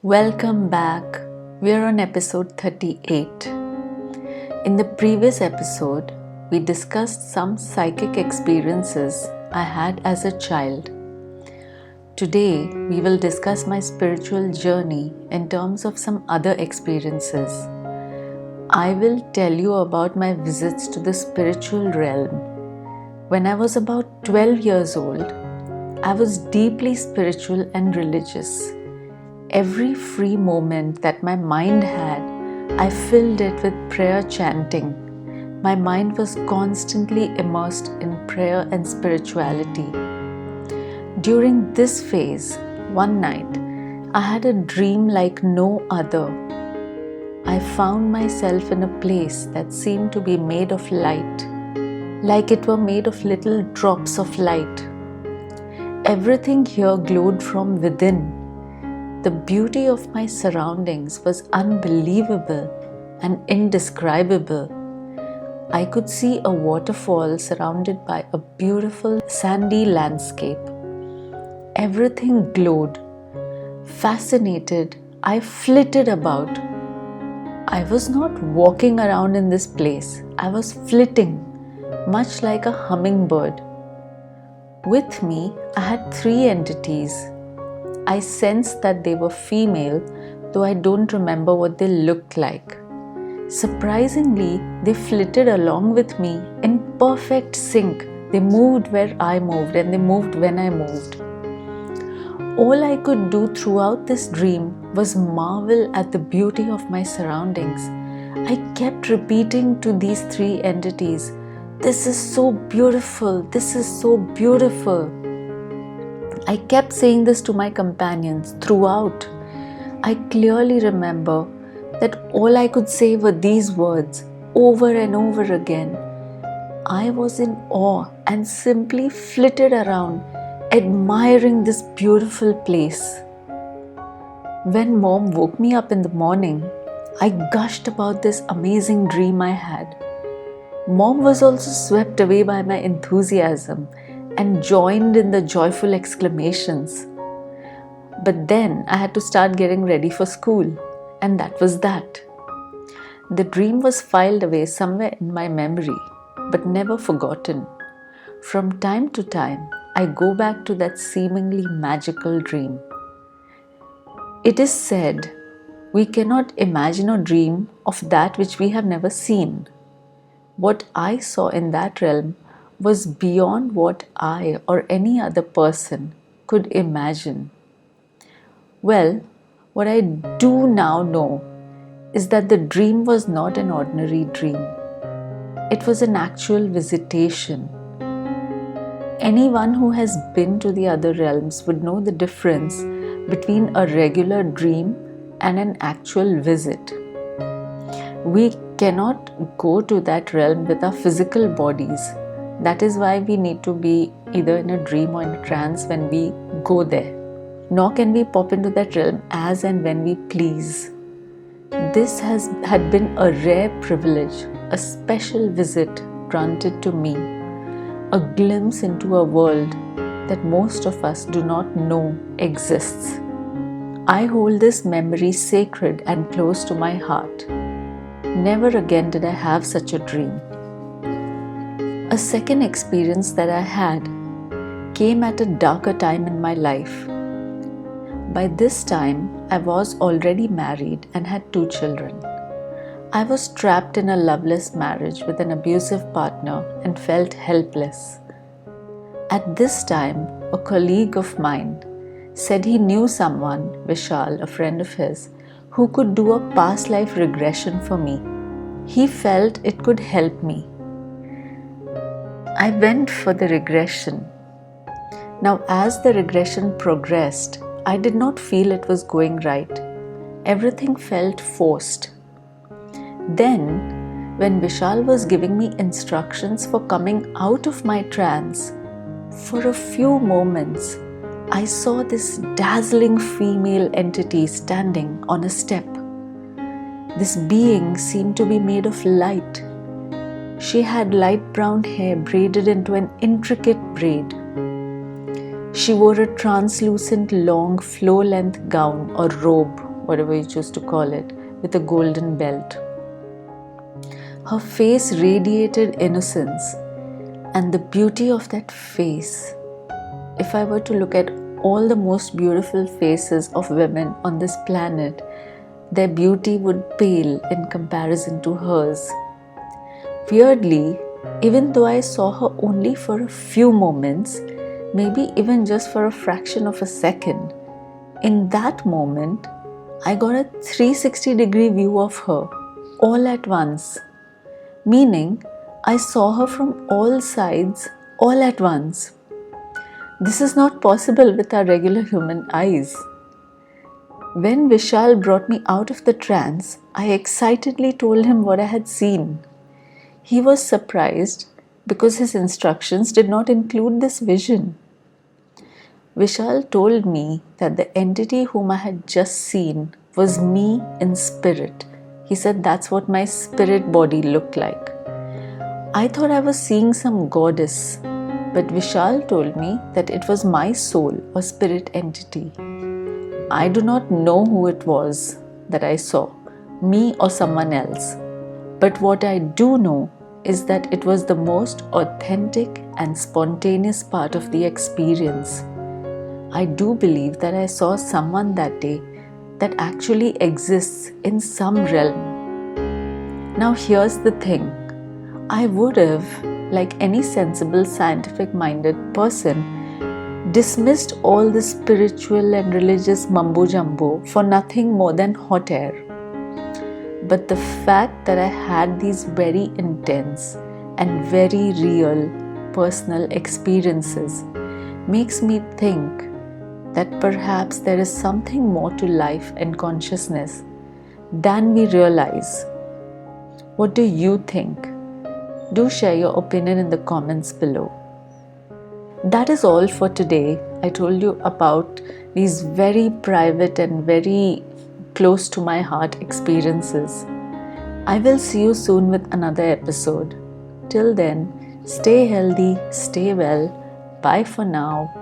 Welcome back. We're on episode 38. In the previous episode, we discussed some psychic experiences I had as a child. Today, we will discuss my spiritual journey in terms of some other experiences. I will tell you about my visits to the spiritual realm. When I was about 12 years old, I was deeply spiritual and religious. Every free moment that my mind had, I filled it with prayer chanting. My mind was constantly immersed in prayer and spirituality. During this phase, one night, I had a dream like no other. I found myself in a place that seemed to be made of light, like it were made of little drops of light. Everything here glowed from within. The beauty of my surroundings was unbelievable and indescribable. I could see a waterfall surrounded by a beautiful sandy landscape. Everything glowed. Fascinated, I flitted about. I was not walking around in this place. I was flitting, much like a hummingbird. With me, I had three entities. I sensed that they were female, though I don't remember what they looked like. Surprisingly, they flitted along with me in perfect sync. They moved where I moved and they moved when I moved. All I could do throughout this dream was marvel at the beauty of my surroundings. I kept repeating to these three entities, "This is so beautiful, this is so beautiful." I kept saying this to my companions throughout. I clearly remember that all I could say were these words over and over again. I was in awe and simply flitted around, admiring this beautiful place. When Mom woke me up in the morning, I gushed about this amazing dream I had. Mom was also swept away by my enthusiasm and joined in the joyful exclamations. But then I had to start getting ready for school, and that was that. The dream was filed away somewhere in my memory, but never forgotten. From time to time, I go back to that seemingly magical dream. It is said, we cannot imagine or dream of that which we have never seen. What I saw in that realm was beyond what I or any other person could imagine. Well, what I do now know is that the dream was not an ordinary dream. It was an actual visitation. Anyone who has been to the other realms would know the difference between a regular dream and an actual visit. We cannot go to that realm with our physical bodies. That is why we need to be either in a dream or in a trance when we go there. Nor can we pop into that realm as and when we please. This had been a rare privilege, a special visit granted to me, a glimpse into a world that most of us do not know exists. I hold this memory sacred and close to my heart. Never again did I have such a dream. A second experience that I had came at a darker time in my life. By this time, I was already married and had 2 children. I was trapped in a loveless marriage with an abusive partner and felt helpless. At this time, a colleague of mine said he knew someone, Vishal, a friend of his, who could do a past life regression for me. He felt it could help me. I went for the regression. Now, as the regression progressed, I did not feel it was going right. Everything felt forced. Then, when Vishal was giving me instructions for coming out of my trance, for a few moments, I saw this dazzling female entity standing on a step. This being seemed to be made of light. She had light brown hair braided into an intricate braid. She wore a translucent long floor-length gown or robe whatever you choose to call it, with a golden belt. Her face radiated innocence, and the beauty of that face. If I were to look at all the most beautiful faces of women on this planet, their beauty would pale in comparison to hers. Weirdly, even though I saw her only for a few moments, maybe even just for a fraction of a second, in that moment, I got a 360-degree view of her, all at once. Meaning, I saw her from all sides, all at once. This is not possible with our regular human eyes. When Vishal brought me out of the trance, I excitedly told him what I had seen. He was surprised because his instructions did not include this vision. Vishal told me that the entity whom I had just seen was me in spirit. He said that's what my spirit body looked like. I thought I was seeing some goddess, but Vishal told me that it was my soul or spirit entity. I do not know who it was that I saw, me or someone else. But what I do know is that it was the most authentic and spontaneous part of the experience. I do believe that I saw someone that day that actually exists in some realm. Now here's the thing. I would have, like any sensible scientific-minded person, dismissed all the spiritual and religious mumbo-jumbo for nothing more than hot air. But the fact that I had these very intense and very real personal experiences makes me think that perhaps there is something more to life and consciousness than we realize. What do you think? Do share your opinion in the comments below. That is all for today. I told you about these very private and very close to my heart experiences. I will see you soon with another episode. Till then, stay healthy, stay well. Bye for now.